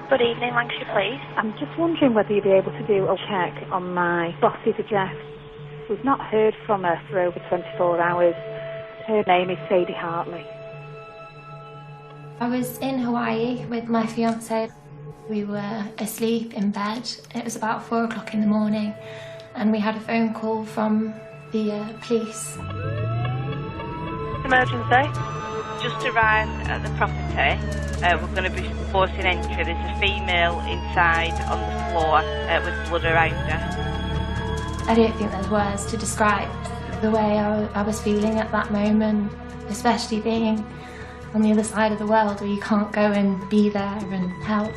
Good evening, Lancashire Police. I'm just wondering whether you'd be able to do a check on my boss's address. We've not heard from her for over 24 hours. Her name is Sadie Hartley. I was in Hawaii with my fiancé. We were asleep in bed. It was about 4 o'clock in the morning, and we had a phone call from the police. Emergency. Just arrived at the property. We're going to be forcing entry. There's a female inside on the floor with blood around her. I don't think there's words to describe the way I was feeling at that moment, especially being on the other side of the world where you can't go and be there and help.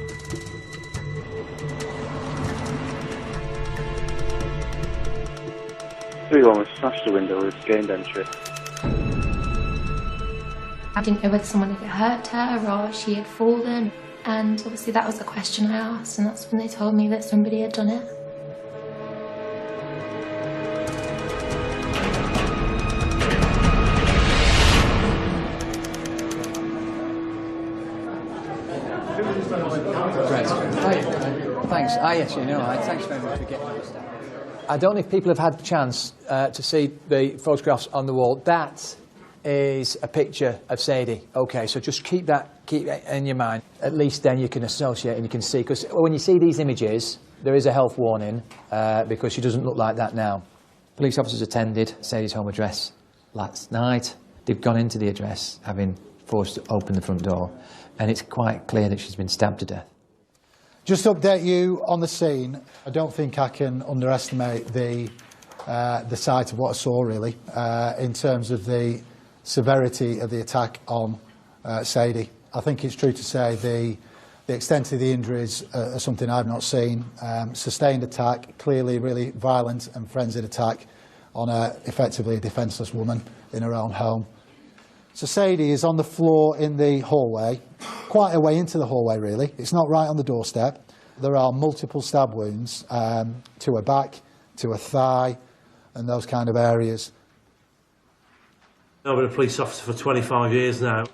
Everyone was smashed the window, was gained entry. I didn't know whether someone had hurt her or she had fallen, and obviously that was the question I asked, and that's when they told me that somebody had done it. Great. Thanks. Yes, you know, thanks very much for getting us down. I don't know if people have had the chance to see the photographs on the wall. That is a picture of Sadie. Okay, so just keep that in your mind. At least then you can associate and you can see, because when you see these images, there is a health warning because she doesn't look like that now. Police officers attended Sadie's home address last night. They've gone into the address, having forced to open the front door, and it's quite clear that she's been stabbed to death. Just to update you on the scene, I don't think I can underestimate the sight of what I saw, really, in terms of the severity of the attack on Sadie. I think it's true to say the extent of the injuries are something I've not seen. Sustained attack, clearly really violent and frenzied attack on effectively a defenceless woman in her own home. So Sadie is on the floor in the hallway, quite a way into the hallway really. It's not right on the doorstep. There are multiple stab wounds to her back, to her thigh, and those kind of areas. I've been a police officer for 25 years now.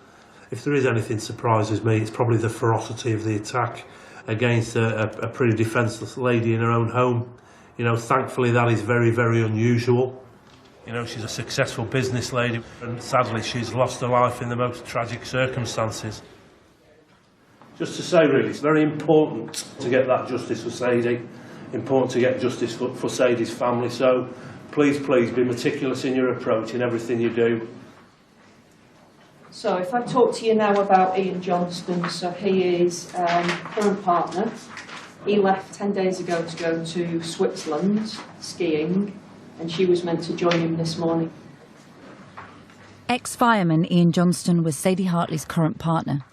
If there is anything that surprises me, it's probably the ferocity of the attack against a pretty defenceless lady in her own home. You know, thankfully that is very, very unusual. You know, she's a successful business lady, and sadly she's lost her life in the most tragic circumstances. Just to say, really, it's very important to get that justice for Sadie, important to get justice for Sadie's family, so please, please be meticulous in your approach in everything you do. So if I talk to you now about Ian Johnston, so he is current partner. He left 10 days ago to go to Switzerland skiing, and she was meant to join him this morning. Ex-fireman Ian Johnston was Sadie Hartley's current partner.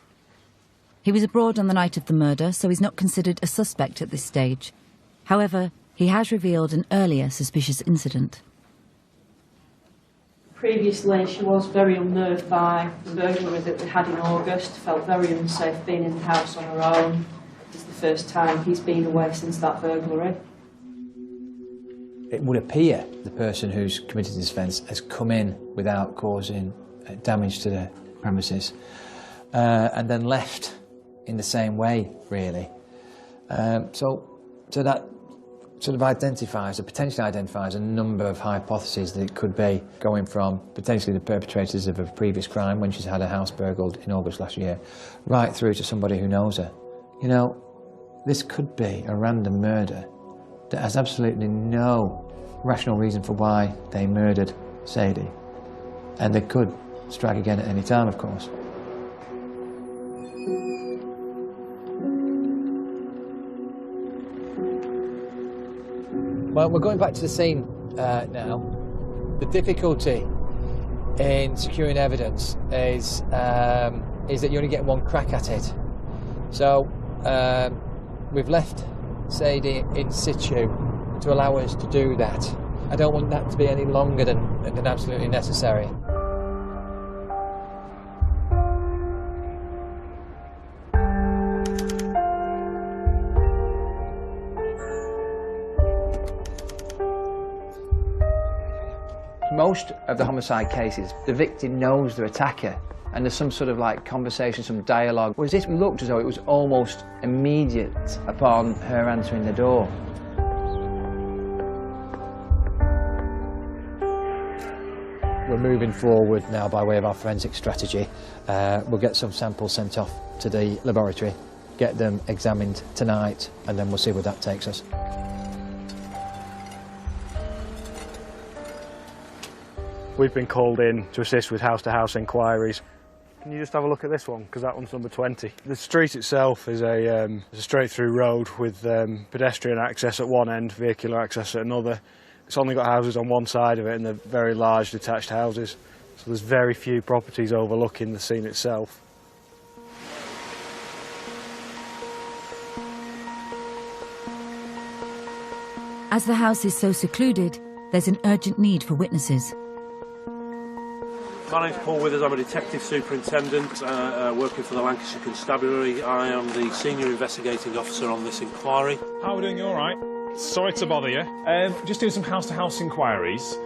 He was abroad on the night of the murder, so he's not considered a suspect at this stage. However, he has revealed an earlier suspicious incident. Previously, she was very unnerved by the burglary that we had in August, felt very unsafe being in the house on her own. It's the first time he's been away since that burglary. It would appear the person who's committed this offence has come in without causing damage to the premises and then left in the same way, really. So that sort of potentially identifies a number of hypotheses that it could be, going from potentially the perpetrators of a previous crime when she's had her house burgled in August last year, right through to somebody who knows her. You know, this could be a random murder that has absolutely no rational reason for why they murdered Sadie. And they could strike again at any time, of course. Well, we're going back to the scene now. The difficulty in securing evidence is that you only get one crack at it. So we've left Sadie in situ to allow us to do that. I don't want that to be any longer than absolutely necessary. Most of the homicide cases, the victim knows their attacker and there's some sort of like conversation, some dialogue. Whereas this looked as though it was almost immediate upon her answering the door. We're moving forward now by way of our forensic strategy. We'll get some samples sent off to the laboratory, get them examined tonight, and then we'll see where that takes us. We've been called in to assist with house-to-house inquiries. Can you just have a look at this one, because that one's number 20. The street itself is a straight-through road with pedestrian access at one end, vehicular access at another. It's only got houses on one side of it, and they're very large detached houses. So there's very few properties overlooking the scene itself. As the house is so secluded, there's an urgent need for witnesses. My name's Paul Withers, I'm a detective superintendent working for the Lancashire Constabulary. I am the senior investigating officer on this inquiry. How are we doing? You all right? Sorry to bother you. Just doing some house-to-house inquiries.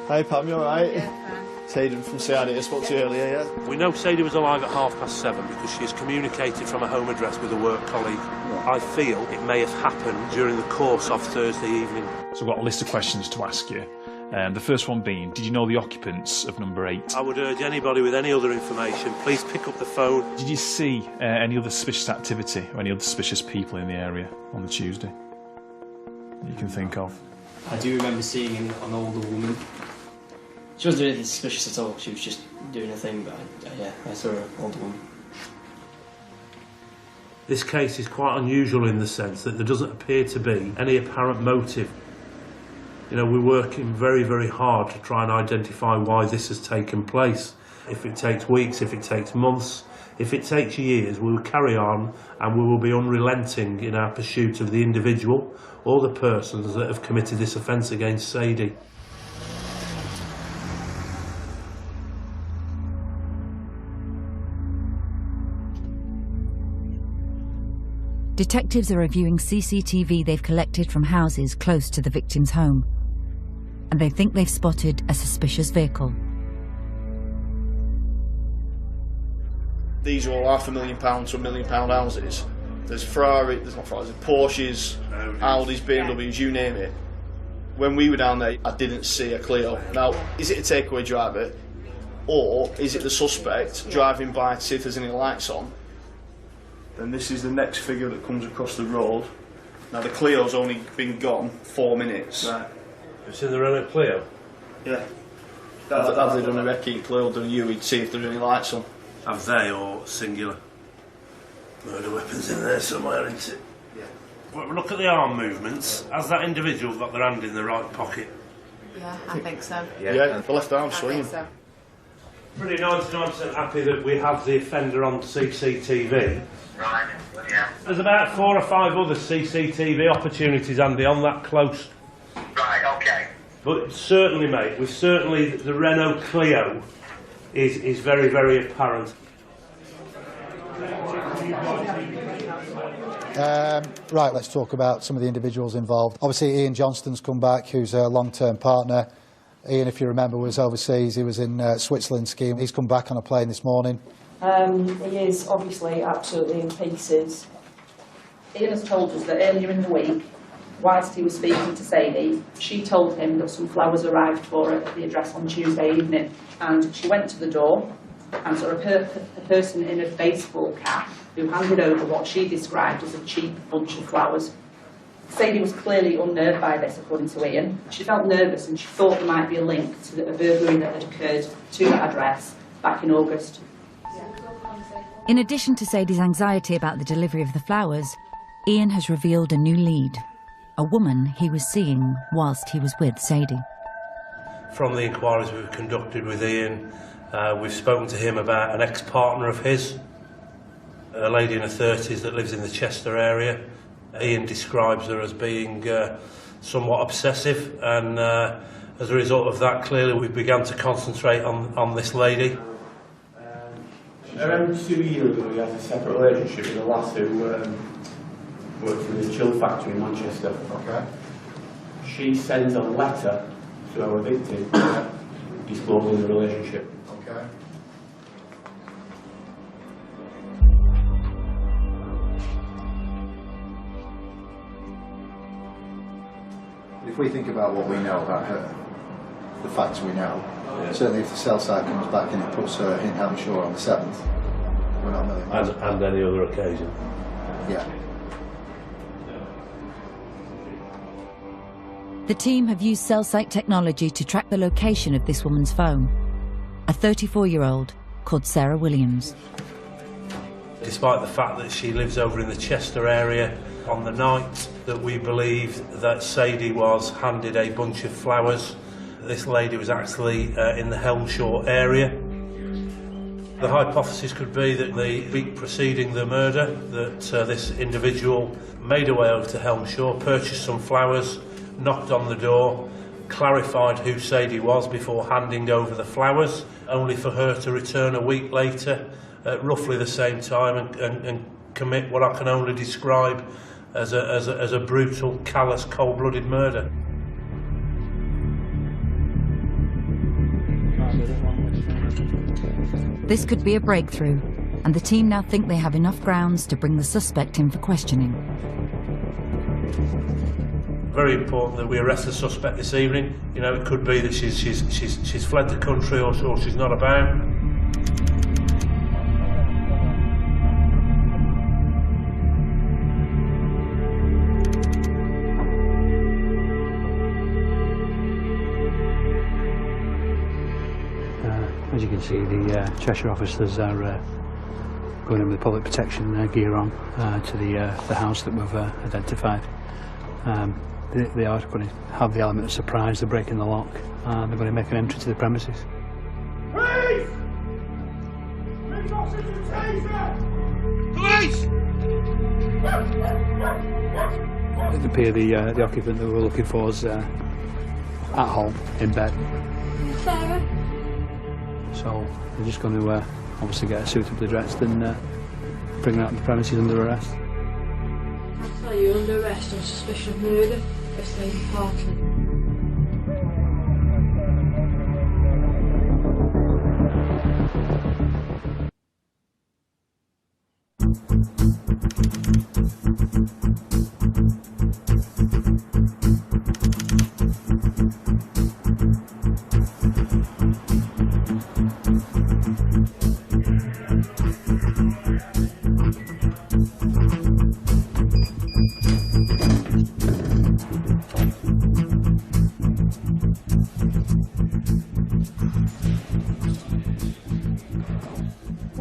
Hi Pam, you all right? Yeah, it's Hayden from Sadie, I spoke to you earlier, yeah? We know Sadie was alive at 7:30 because she has communicated from a home address with a work colleague. Right. I feel it may have happened during the course of Thursday evening. So I've got a list of questions to ask you. The first one being, did you know the occupants of number 8? I would urge anybody with any other information, please pick up the phone. Did you see any other suspicious activity or any other suspicious people in the area on the Tuesday that you can think of? I do remember seeing an older woman. She wasn't doing anything suspicious at all, she was just doing her thing, but I saw an older woman. This case is quite unusual in the sense that there doesn't appear to be any apparent motive. You know, we're working very, very hard to try and identify why this has taken place. If it takes weeks, if it takes months, if it takes years, we will carry on and we will be unrelenting in our pursuit of the individual or the persons that have committed this offence against Sadie. Detectives are reviewing CCTV they've collected from houses close to the victim's home, and they think they've spotted a suspicious vehicle. These are all £500,000 to £1 million houses. There's Ferrari, there's Porsches, Audis, BMWs, you name it. When we were down there, I didn't see a Clio. Now, is it a takeaway driver, or is it the suspect driving by to see if there's any lights on? Then this is the next figure that comes across the road. Now the Clio's only been gone 4 minutes. Right. You've seen the Renault Clio? Yeah. Have they done a recce Clio, done you, we'd see if there's any lights on. Have they, or singular? Murder weapons in there somewhere, isn't it? Yeah. Well, look at the arm movements. Has that individual got their hand in the right pocket? Yeah, I think so. Yeah, the left arm swinging. So. Pretty 99% happy that we have the offender on CCTV. Right, yeah. There's about 4 or 5 other CCTV opportunities, Andy, on that close. Right, okay. But certainly, mate, the Renault Clio is very, very apparent. Right, let's talk about some of the individuals involved. Obviously, Ian Johnston's come back, who's a long-term partner. Ian, if you remember, was overseas. He was in Switzerland skiing. He's come back on a plane this morning. He is obviously absolutely in pieces. Ian has told us that earlier in the week, whilst he was speaking to Sadie, she told him that some flowers arrived for her at the address on Tuesday evening, and she went to the door and saw a person in a baseball cap who handed over what she described as a cheap bunch of flowers. Sadie was clearly unnerved by this, according to Ian. She felt nervous and she thought there might be a link to a burglary that had occurred to that address back in August. In addition to Sadie's anxiety about the delivery of the flowers, Ian has revealed a new lead, a woman he was seeing whilst he was with Sadie. From the inquiries we've conducted with Ian, we've spoken to him about an ex-partner of his, a lady in her 30s that lives in the Chester area. Ian describes her as being somewhat obsessive, and as a result of that, clearly we began to concentrate on this lady. Around 2 years ago, he has a separate relationship with a lass who works in a chill factory in Manchester. Okay. She sends a letter to our victim disclosing the relationship. Okay. If we think about what we know about her, the facts we know, certainly if the cell site comes back and it puts her in Helmshore on the 7th, we're not a million miles away. And any other occasion. Yeah. The team have used cell site technology to track the location of this woman's phone, a 34-year-old called Sarah Williams. Despite the fact that she lives over in the Chester area, on the night that we believe that Sadie was handed a bunch of flowers, this lady was actually in the Helmshore area. The hypothesis could be that the week preceding the murder, that this individual made her way over to Helmshore, purchased some flowers, knocked on the door, clarified who Sadie was before handing over the flowers, only for her to return a week later at roughly the same time and commit what I can only describe as a brutal, callous, cold-blooded murder. This could be a breakthrough, and the team now think they have enough grounds to bring the suspect in for questioning. Very important that we arrest the suspect this evening. You know, it could be that she's fled the country or she's not about. As you can see, the Cheshire officers are going in with public protection gear on to the house that we've identified. They are going to have the element of surprise. They're breaking the lock. They're going to make an entry to the premises. Police! Police! It appears the occupant that we were looking for is at home, in bed. Sarah? So we're just going to obviously get her suitably dressed and bring her out of the premises under arrest. I saw you under arrest on suspicion of murder of Sadie Hartley.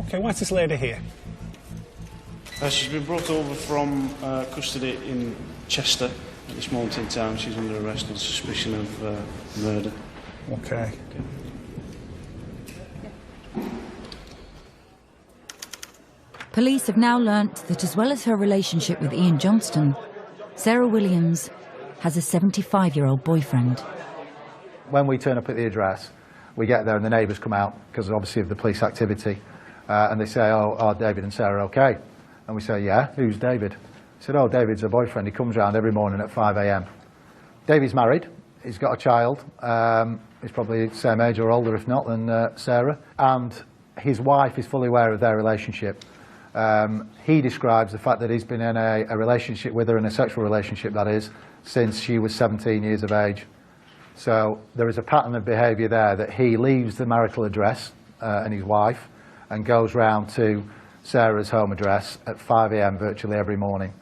Okay, why's this lady here? She's been brought over from custody in Chester at this moment in time. She's under arrest on suspicion of murder. Okay. Police have now learnt that as well as her relationship with Ian Johnston, Sarah Williams has a 75-year-old boyfriend. When we turn up at the address, we get there and the neighbours come out because obviously of the police activity, and they say, oh, are David and Sarah okay? And we say, yeah, who's David? He said, oh, David's her boyfriend. He comes round every morning at 5 a.m. David's married. He's got a child. He's probably the same age or older, if not, than Sarah. And his wife is fully aware of their relationship. He describes the fact that he's been in a relationship with her, in a sexual relationship, that is, since she was 17 years of age. So there is a pattern of behaviour there that he leaves the marital address and his wife and goes round to Sarah's home address at 5 a.m. virtually every morning.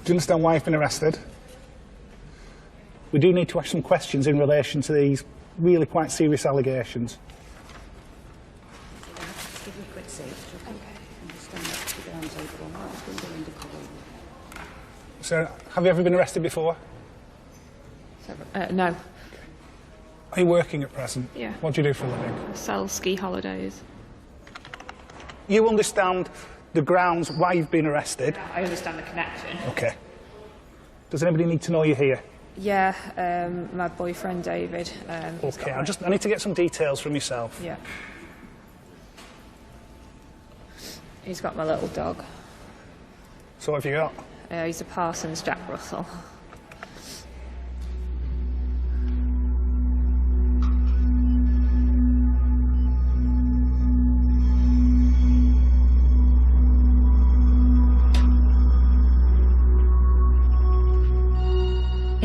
Do you understand why you've been arrested? We do need to ask some questions in relation to these really quite serious allegations. So, have you ever been arrested before? No. Are you working at present? Yeah. What do you do for a living? I sell ski holidays. You understand the grounds why you've been arrested? I understand the connection. Okay. Does anybody need to know you're here? Yeah, my boyfriend David. Okay, I need to get some details from yourself. Yeah. He's got my little dog. So what have you got? He's a Parsons Jack Russell.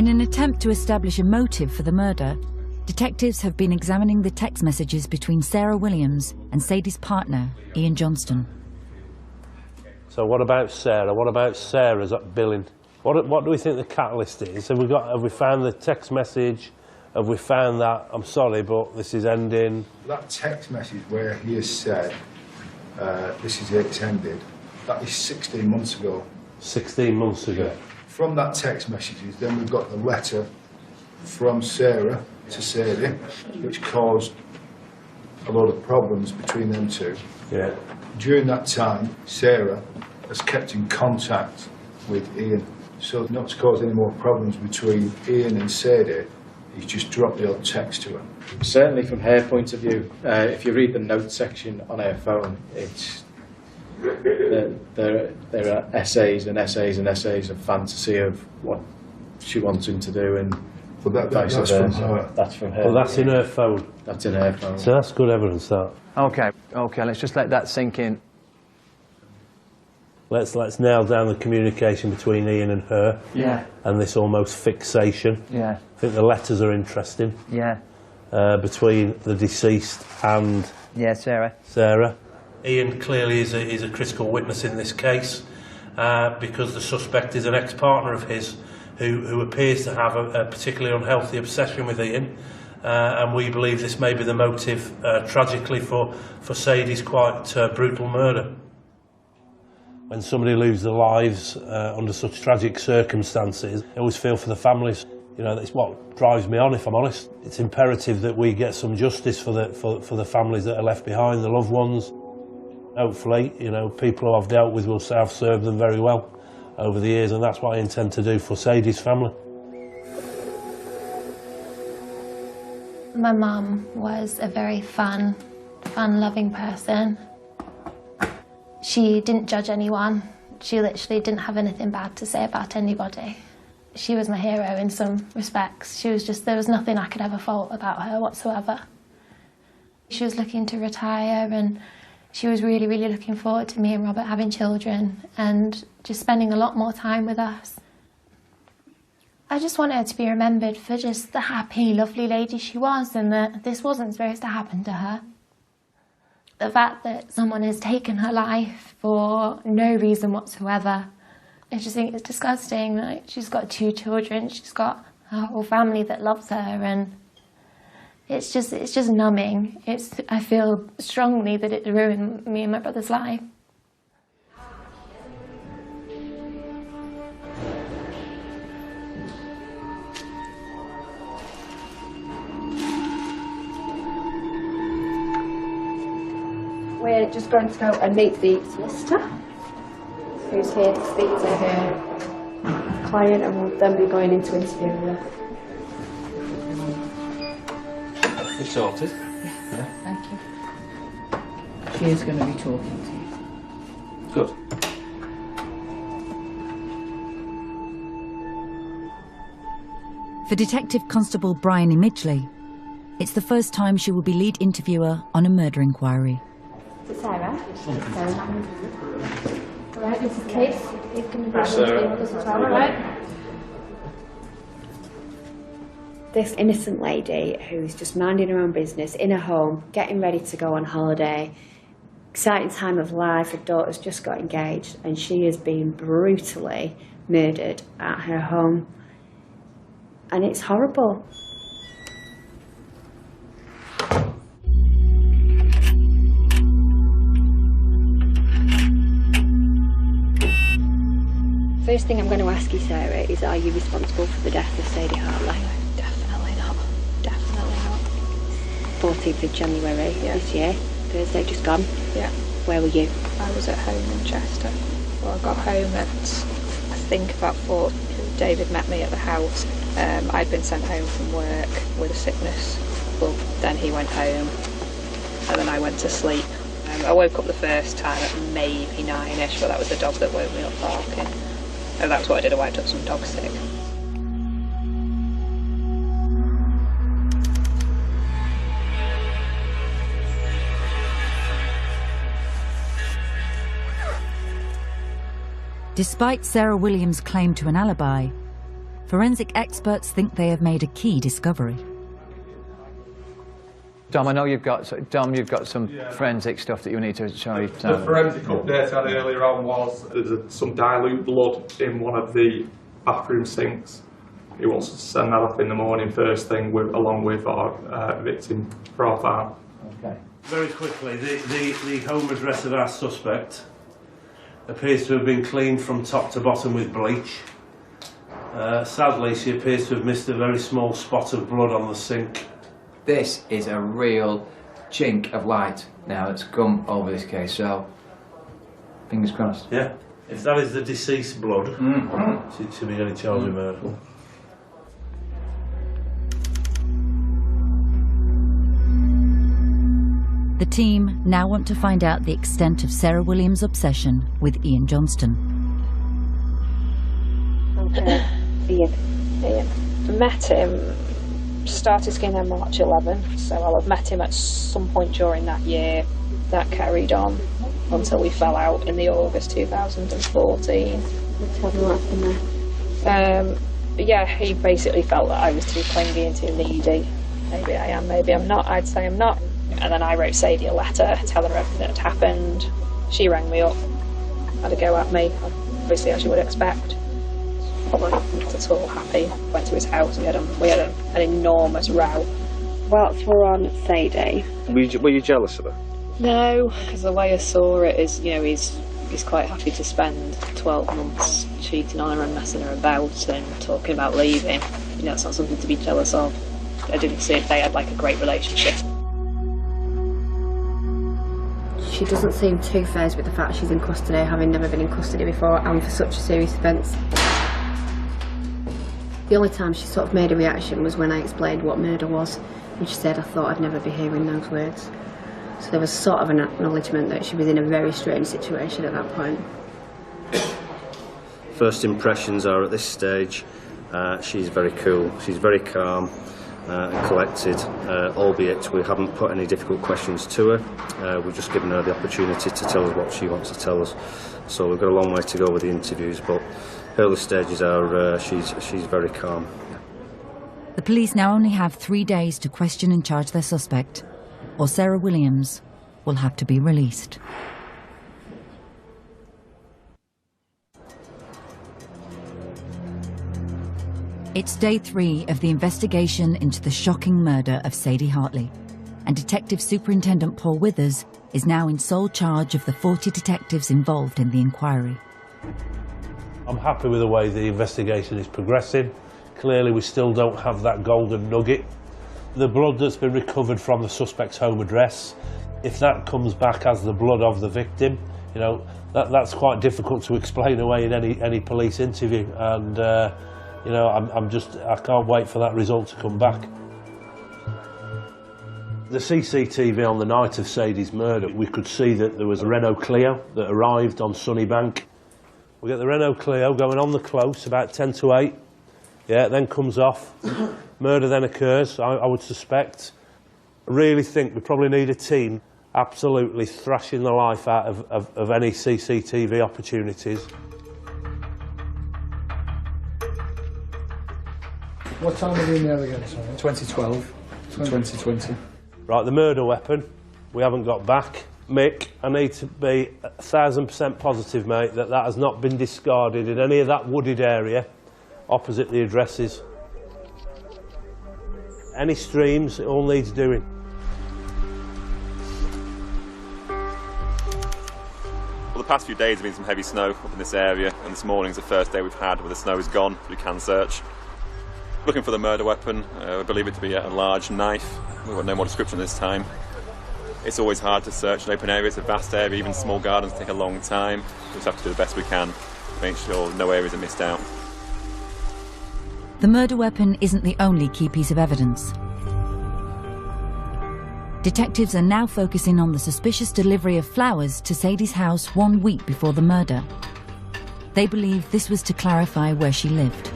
an attempt to establish a motive for the murder, detectives have been examining the text messages between Sarah Williams and Sadie's partner, Ian Johnston. So what about Sarah? What about Sarah's billing? What do we think the catalyst is? Have we found the text message? Have we found that, I'm sorry, but this is ending? That text message where he has said, this is it, it's ended, that is 16 months ago. 16 months ago? Yeah. From that text messages, then we've got the letter from Sarah to Sadie, which caused a lot of problems between them two. Yeah. During that time, Sarah has kept in contact with Ian. So not to cause any more problems between Ian and Sadie, he's just dropped the odd text to her. Certainly from her point of view, if you read the notes section on her phone, it's there are essays and essays and essays of fantasy of what she wants him to do, and that's from her. That's from her. Well, that's in her phone. That's in her phone. So that's good evidence, that. Okay, let's just let that sink in. Let's nail down the communication between Ian and her. Yeah. And this almost fixation. Yeah. I think the letters are interesting. Yeah. Between the deceased and Sarah. Ian clearly is a critical witness in this case because the suspect is an ex-partner of his who appears to have a particularly unhealthy obsession with Ian, and we believe this may be the motive, tragically, for Sadie's quite brutal murder. When somebody loses their lives under such tragic circumstances, I always feel for the families. You know, that's what drives me on, if I'm honest. It's imperative that we get some justice for the families that are left behind, the loved ones. Hopefully, you know, people who I've dealt with will say I've served them very well over the years, and that's what I intend to do for Sadie's family. My mum was a very fun, loving person. She didn't judge anyone. She literally didn't have anything bad to say about anybody. She was my hero in some respects. There was nothing I could ever fault about her whatsoever. She was looking to retire, and she was really, really looking forward to me and Robert having children and just spending a lot more time with us. I just want her to be remembered for just the happy, lovely lady she was, and that this wasn't supposed to happen to her. The fact that someone has taken her life for no reason whatsoever, I just think it's disgusting. Like, she's got 2 children, she's got a whole family that loves her, and it's just numbing. I feel strongly that it ruined me and my brother's life. We're just going to go and meet the solicitor who's here to speak to her client, and we'll then be going into interview with her. It's sorted. Yeah. Thank you. She is going to be talking to you. Good. For Detective Constable Brian Imidgley, it's the first time she will be lead interviewer on a murder inquiry. Sarah? Sarah. All right, this is Case. He's going to be this as well, all right? This innocent lady who's just minding her own business in her home, getting ready to go on holiday, exciting time of life, her daughter's just got engaged, and she is being brutally murdered at her home. And it's horrible. First thing I'm going to ask you, Sarah, is are you responsible for the death of Sadie Hartley? Definitely not. Definitely not. 14th of January this year, Thursday just gone. Yeah. Where were you? I was at home in Chester. Well, I got home at, I think, about 4. David met me at the house. I'd been sent home from work with a sickness. Well, then he went home, and then I went to sleep. I woke up the first time at maybe 9ish, but that was the dog that woke me up barking. And that's what I did, I wiped up some dog sick. Despite Sarah Williams' claim to an alibi, Forensic experts think they have made a key discovery. Dom, I know you've got some forensic stuff that you need to show. The forensic update I had earlier on was there's some dilute blood in one of the bathroom sinks. He wants to send that off in the morning first thing, along with our victim profile. Okay. Very quickly, the home address of our suspect appears to have been cleaned from top to bottom with bleach. Sadly, she appears to have missed a very small spot of blood on the sink. This is a real chink of light now that's come over this case, so fingers crossed. Yeah. If that is the deceased blood, she'll be getting charged with murder. The team now want to find out the extent of Sarah Williams' obsession with Ian Johnston. Okay. Ian. Met him, started skiing on March 11, so I'll have met him at some point during that year. That carried on until we fell out in the August 2014. Let's have a look in there. But yeah, he basically felt that I was too clingy and too needy. Maybe I am, maybe I'm not. I'd say I'm not. And then I wrote Sadie a letter telling her everything that had happened. She rang me up, had a go at me, obviously as you would expect. Probably not at all happy. Went to his house, we had an enormous row. Whilst we're on Sadie. Were you jealous of her? No, because the way I saw it is, you know, he's quite happy to spend 12 months cheating on her and messing her about and talking about leaving. You know, it's not something to be jealous of. I didn't see if they had like a great relationship. She doesn't seem too fazed with the fact she's in custody, having never been in custody before and for such a serious offence. The only time she sort of made a reaction was when I explained what murder was, and she said, I thought I'd never be hearing those words. So there was sort of an acknowledgement that she was in a very strange situation at that point. First impressions are at this stage, she's very cool, she's very calm and collected, albeit we haven't put any difficult questions to her. We've just given her the opportunity to tell us what she wants to tell us. So we've got a long way to go with the interviews, but early stages are she's very calm. The police now only have 3 days to question and charge their suspect, or Sarah Williams will have to be released. It's day 3 of the investigation into the shocking murder of Sadie Hartley, and Detective Superintendent Paul Withers is now in sole charge of the 40 detectives involved in the inquiry. I'm happy with the way the investigation is progressing. Clearly we still don't have that golden nugget. The blood that's been recovered from the suspect's home address, if that comes back as the blood of the victim, you know, that's quite difficult to explain away in any police interview, and you know, I can't wait for that result to come back. The CCTV on the night of Sadie's murder, we could see that there was a Renault Clio that arrived on Sunnybank. We get the Renault Clio going on the close about 10 to 8. Yeah, it then comes off. Murder then occurs, I would suspect. I really think we probably need a team absolutely thrashing the life out of any CCTV opportunities. What time are we in there again, sorry? 2012 to 2020. Right, the murder weapon, we haven't got back. Mick, I need to be 1000% positive, mate, that has not been discarded in any of that wooded area opposite the addresses. Any streams, it all needs doing. Well, the past few days have been some heavy snow up in this area, and this morning's the first day we've had where the snow is gone, so we can search. Looking for the murder weapon, we believe it to be a large knife. We've got no more description this time. It's always hard to search in open areas, a vast area, even small gardens take a long time. We just have to do the best we can to make sure no areas are missed out. The murder weapon isn't the only key piece of evidence. Detectives are now focusing on the suspicious delivery of flowers to Sadie's house 1 week before the murder. They believe this was to clarify where she lived.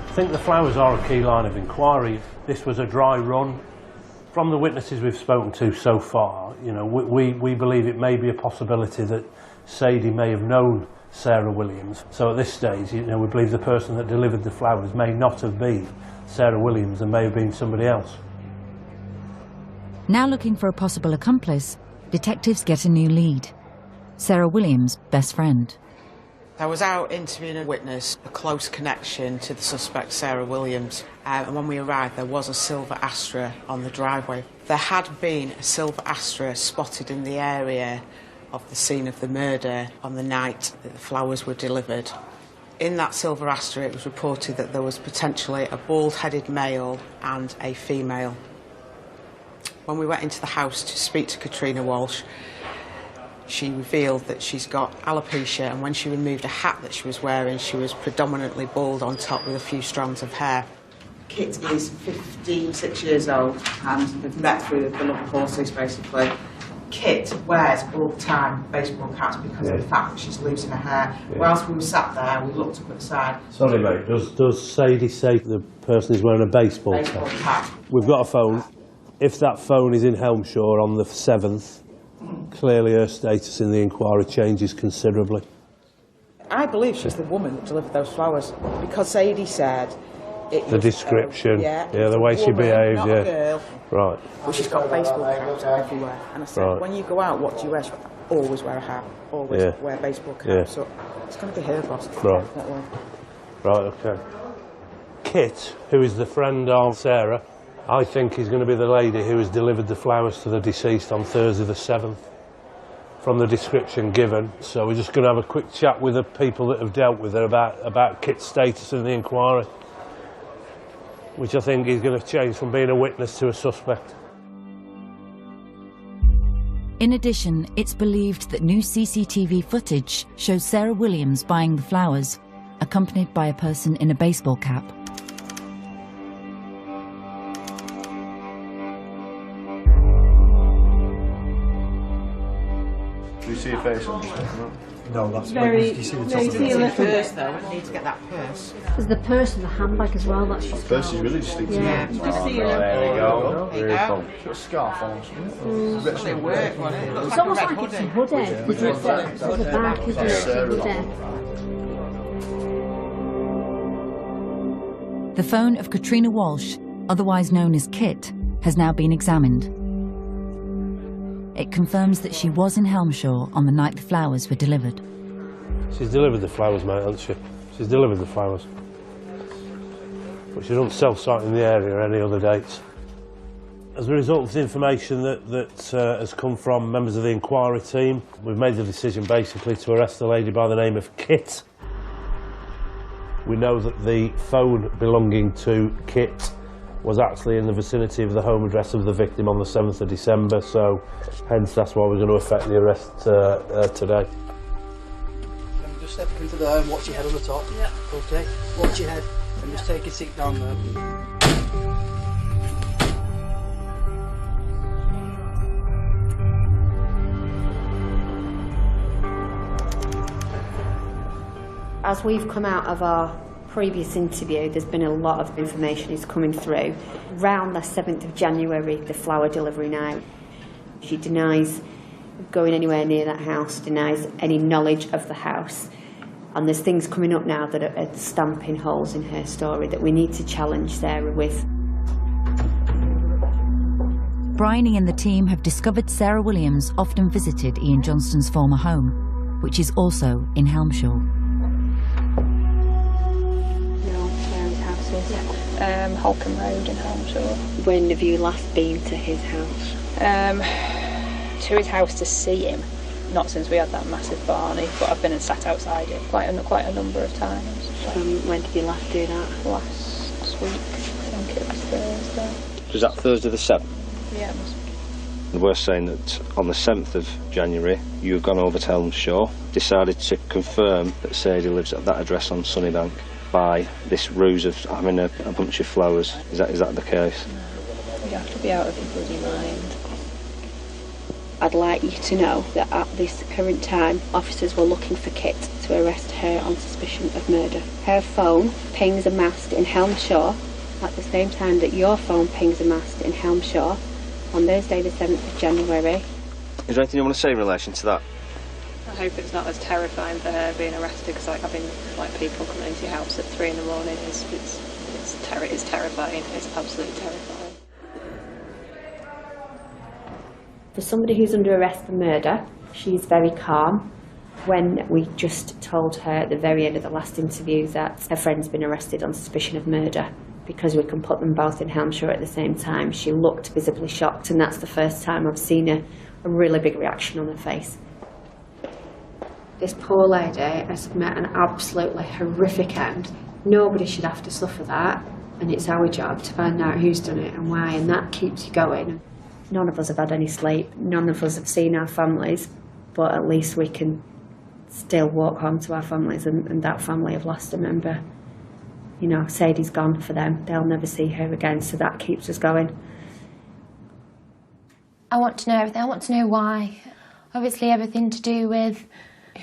I think the flowers are a key line of inquiry. This was a dry run. From the witnesses we've spoken to so far, you know, we believe it may be a possibility that Sadie may have known Sarah Williams. So at this stage, we believe the person that delivered the flowers may not have been Sarah Williams and may have been somebody else. Now looking for a possible accomplice, detectives get a new lead. Sarah Williams' best friend. I was out interviewing a witness, a close connection to the suspect, Sarah Williams, and when we arrived there was a silver Astra on the driveway. There had been a silver Astra spotted in the area of the scene of the murder on the night that the flowers were delivered. In that silver Astra it was reported that there was potentially a bald-headed male and a female. When we went into the house to speak to Katrina Walsh, she revealed that she's got alopecia, and when she removed a hat that she was wearing, she was predominantly bald on top with a few strands of hair. Kit is 6 years old, and they've met through the love of horses, basically. Kit wears all the time baseball caps because of the fact that she's losing her hair. Whilst we were sat there, we looked up at the side. Sorry, mate. Does Sadie say the person is wearing a baseball cap? We've got a phone. If that phone is in Helmshire on the 7th, clearly her status in the inquiry changes considerably. I believe she's the woman that delivered those flowers, because Sadie said it The was, description, yeah, the way she woman, behaved, not a girl. Right. Well, she's got baseball caps everywhere. And I said, Right. when you go out, what do you wear? She went, always wear a hat, always wear baseball caps. Yeah. So it's going to be her boss. Right. Definitely. Right, okay. Kit, who is the friend of Sarah, I think is going to be the lady who has delivered the flowers to the deceased on Thursday the 7th, from the description given. So we're just going to have a quick chat with the people that have dealt with her about Kit's status in the inquiry, which I think is going to change from being a witness to a suspect. In addition, it's believed that new CCTV footage shows Sarah Williams buying the flowers, accompanied by a person in a baseball cap. Do you see a face on this? No, that's Very- you see the very top of it. purse, though. We need to get that purse. There's the purse and the handbag as well. That's just Purse is really distinctive. Yeah, you just see it. There you go. There you go. Got a scarf on. It's a work, wasn't it? It's almost like it's a hoodie. There's a back, isn't it? It's a hoodie. The phone of Katrina Walsh, otherwise known as Kit, has now been examined. It confirms that she was in Helmshire on the night the flowers were delivered. She's delivered the flowers, mate, hasn't she? She's delivered the flowers. But she doesn't self-site in the area any other dates. As a result of the information that has come from members of the inquiry team, we've made the decision basically to arrest a lady by the name of Kit. We know that the phone belonging to Kit was actually in the vicinity of the home address of the victim on the 7th of December, so hence that's why we're going to effect the arrest today. Just step into there and watch your head on the top. Yeah. Okay. Watch your head and just take a seat down there. As we've come out of our previous interview, there's been a lot of information is coming through. Around the 7th of January, the flower delivery night, she denies going anywhere near that house, denies any knowledge of the house. And there's things coming up now that are stamping holes in her story that we need to challenge Sarah with. Bryony and the team have discovered Sarah Williams often visited Ian Johnston's former home, which is also in Helmshire. Holcombe Road in Helmshire. When have you last been to his house? To his house to see him. Not since we had that massive Barney, but I've been and sat outside it quite a number of times. When did you last do that? Last week, I think it was Thursday. Was that Thursday the 7th? Yeah, it was. And we're saying that on the 7th of January, you've gone over to Helmshire, decided to confirm that Sadie lives at that address on Sunnybank by this ruse of having a bunch of flowers. Is that the case? You have to be out of your bloody mind. I'd like you to know that at this current time, officers were looking for Kit to arrest her on suspicion of murder. Her phone pings a mast in Helmshire at the same time that your phone pings a mast in Helmshire on Thursday the 7th of January. Is there anything you want to say in relation to that? I hope it's not as terrifying for her being arrested, because like having like people coming into your house at 3 in the morning it's terrifying. It's absolutely terrifying. For somebody who's under arrest for murder, she's very calm. When we just told her at the very end of the last interview that her friend's been arrested on suspicion of murder, because we can put them both in Helmshire at the same time, she looked visibly shocked, and that's the first time I've seen a really big reaction on her face. This poor lady has met an absolutely horrific end. Nobody should have to suffer that, and it's our job to find out who's done it and why, and that keeps you going. None of us have had any sleep, none of us have seen our families, but at least we can still walk home to our families, and that family have lost a member. You know, Sadie's gone for them. They'll never see her again, so that keeps us going. I want to know everything. I want to know why. Obviously everything to do with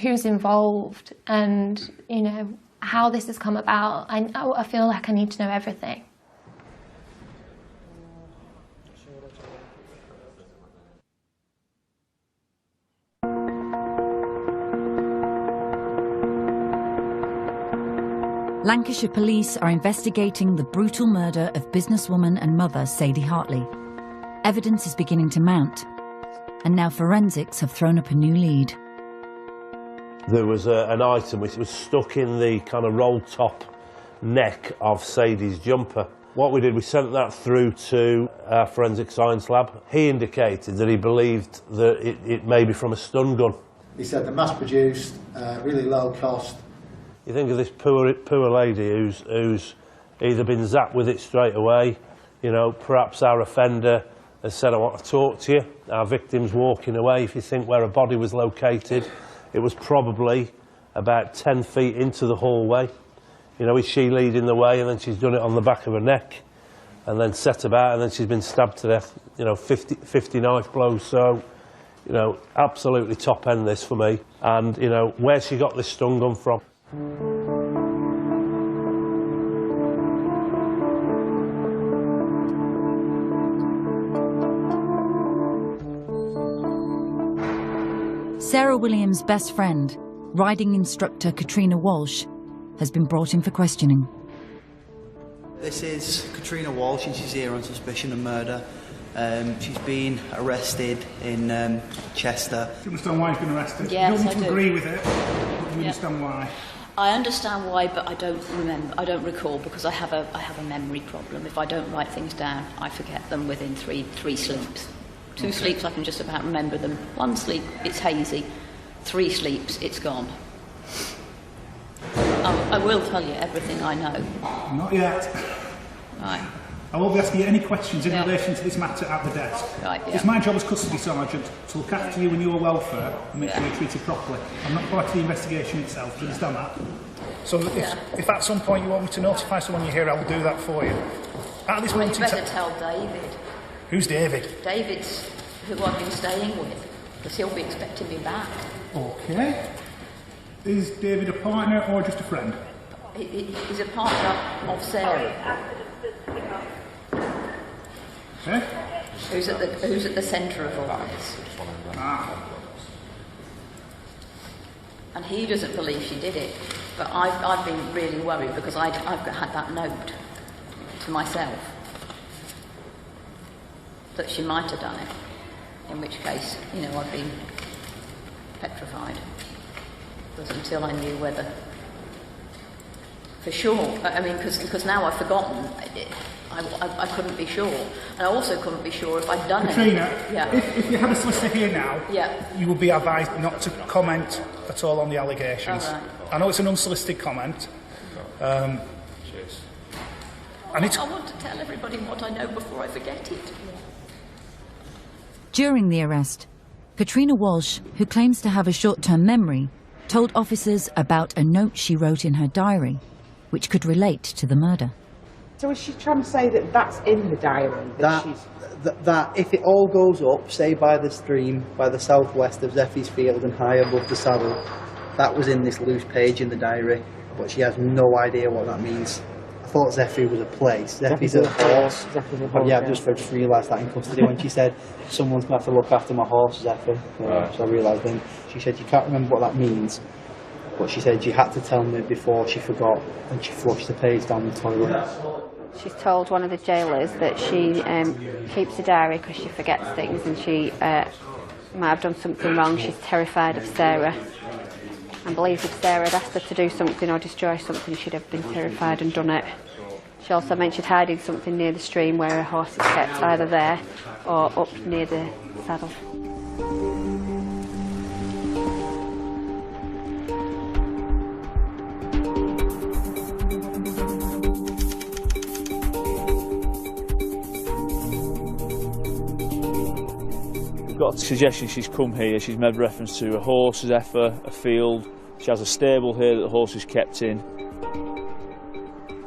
who's involved and, you know, how this has come about. I feel like I need to know everything. Lancashire police are investigating the brutal murder of businesswoman and mother Sadie Hartley. Evidence is beginning to mount, and now forensics have thrown up a new lead. There was an item which was stuck in the kind of roll top neck of Sadie's jumper. What we did, we sent that through to our forensic science lab. He indicated that he believed that it may be from a stun gun. He said they're mass-produced, really low cost. You think of this poor lady who's either been zapped with it straight away, you know, perhaps our offender has said, I want to talk to you. Our victim's walking away. If you think where her body was located, it was probably about 10 feet into the hallway. You know, is she leading the way, and then she's done it on the back of her neck and then set about, and then she's been stabbed to death, you know, 50 knife blows. So, you know, absolutely top end this for me. And, you know, where she got this stun gun from. Sarah Williams' best friend, riding instructor Katrina Walsh, has been brought in for questioning. This is Katrina Walsh, and she's here on suspicion of murder. She's been arrested in Chester. Do you understand why she's been arrested? Yes, you don't I need to do. agree with it, but do you understand why? I understand why, but I don't remember. I don't recall, because I have a memory problem. If I don't write things down, I forget them within three sleeps. 2 sleeps, I can just about remember them. 1 sleep, it's hazy. 3 sleeps, it's gone. I will tell you everything I know. Not yet. Right. I will be asking you any questions in relation to this matter at the desk. Right, yeah. It's my job as custody sergeant to look after you and your welfare and make sure you're treated properly. I'm not part of the investigation itself. Do you understand that? So if at some point you want me to notify someone you're here, I will do that for you. At this moment You better tell David. Who's David? David's who I've been staying with, because he'll be expecting me back. Okay. Is David a partner or just a friend? He's a partner of Sarah. Okay. Who's at the centre of all this. And he doesn't believe she did it, but I've been really worried, because I've had that note to myself that she might have done it, in which case, you know, I've been petrified. Because until I knew whether, for sure, I mean, because now I've forgotten, I couldn't be sure. And I also couldn't be sure if I'd done it. Katrina, Yeah. if you had a solicitor here now, you would be advised not to comment at all on the allegations. All right. I know it's an unsolicited comment. I want to tell everybody what I know before I forget it. During the arrest, Katrina Walsh, who claims to have a short-term memory, told officers about a note she wrote in her diary, which could relate to the murder. So is she trying to say that that's in the diary? That if it all goes up, say by the stream, by the southwest of Zeffie's Field and high above the saddle, that was in this loose page in the diary, but she has no idea what that means. I thought Zephyr was a place. Zephyr's a horse. Yeah, I've just realised that in custody when she said someone's going to have to look after my horse, Zephyr. So I realised then. She said you can't remember what that means, but she said you had to tell me before she forgot and she flushed the page down the toilet. She's told one of the jailers that she keeps a diary because she forgets things and she might have done something wrong. She's terrified of Sarah and believes if Sarah had asked her to do something or destroy something, she'd have been terrified and done it. She also mentioned hiding something near the stream where her horse is kept, either there or up near the saddle. We've got a suggestion she's come here, she's made reference to a horse, a heifer, a field. She has a stable here that the horse is kept in.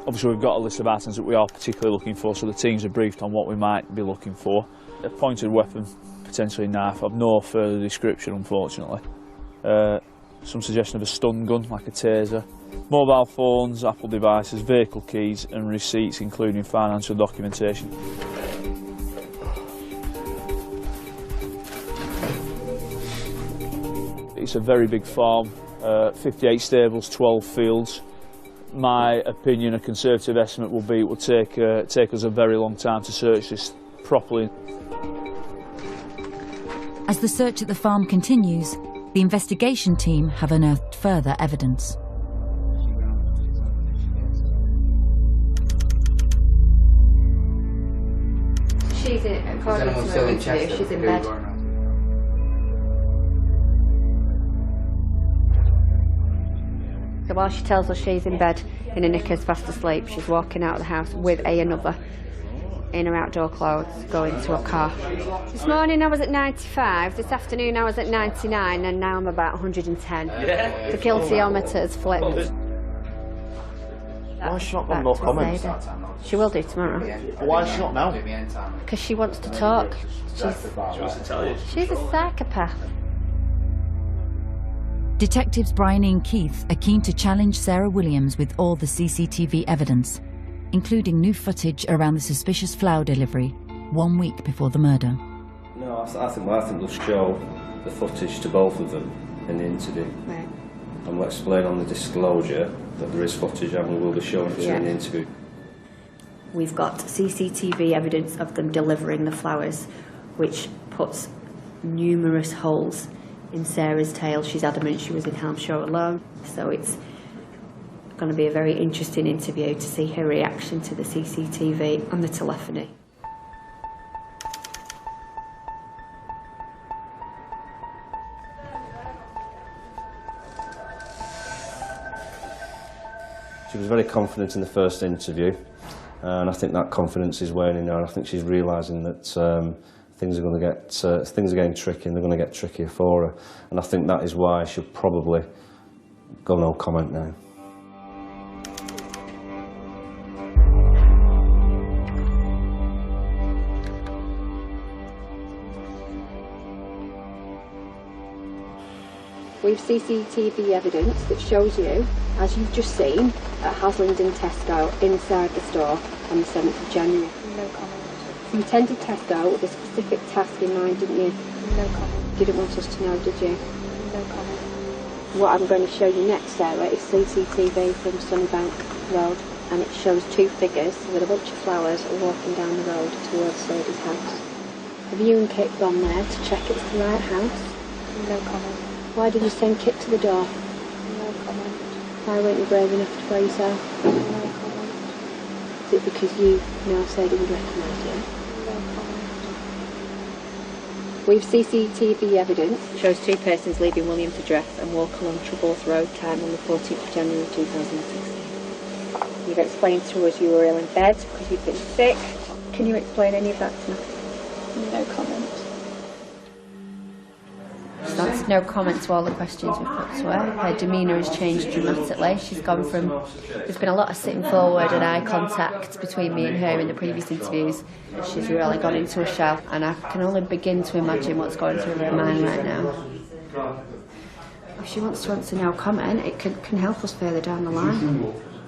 Obviously we've got a list of items that we are particularly looking for, so the teams are briefed on what we might be looking for. A pointed weapon, potentially a knife, I've no further description unfortunately. Some suggestion of a stun gun, like a taser. Mobile phones, Apple devices, vehicle keys and receipts including financial documentation. It's a very big farm, 58 stables, 12 fields. My opinion, a conservative estimate will be it will take us a very long time to search this properly. As the search at the farm continues, the investigation team have unearthed further evidence. She's according to her interview, she's in bed. So while she tells us she's in bed in her knickers fast asleep, she's walking out of the house with another in her outdoor clothes, going to a car. This morning I was at 95, this afternoon I was at 99, and now I'm about 110. The guiltiometer's flipped. Why is she not got no comments? She will do tomorrow. Why is she not now? Because she wants to talk. She wants to tell you. She's a psychopath. Detectives Bryony and Keith are keen to challenge Sarah Williams with all the CCTV evidence, including new footage around the suspicious flower delivery 1 week before the murder. No, I think we'll show the footage to both of them in the interview. Right. And we'll explain on the disclosure that there is footage and we will be showing it to you in the interview. We've got CCTV evidence of them delivering the flowers, which puts numerous holes in Sarah's tale. She's adamant she was in Helmshire alone, so it's going to be a very interesting interview to see her reaction to the CCTV and the telephony. She was very confident in the first interview, and I think that confidence is waning now, and I think she's realising that things are getting tricky, and they're going to get trickier for her, and I think that is why she'll probably go no comment now. We've CCTV evidence that shows you, as you've just seen, at Haslingden Tesco inside the store on the 7th of January. No comment. You attended Tesco with a specific task in mind, didn't you? No comment. Didn't want us to know, did you? No comment. What I'm going to show you next, Sarah, is CCTV from Sunnybank Road, and it shows two figures with a bunch of flowers walking down the road towards Sadie's house. Have you and Kit gone there to check it's the right house? No comment. Why did you send Kit to the door? No comment. Why weren't you brave enough to play yourself? No comment. Is it because you know Sadie would recognise you? No comment. We've CCTV evidence shows two persons leaving Williams' address and walk along Treborth Road time on the 14th of January 2016. You've explained to us you were ill in bed because you'd been sick. Can you explain any of that to me? No comment. That's no comment to all the questions we've put to her. Her demeanour has changed dramatically. She's gone from... There's been a lot of sitting forward and eye contact between me and her in the previous interviews. She's really gone into a shell, and I can only begin to imagine what's going through her mind right now. If she wants to answer no comment, it can help us further down the line.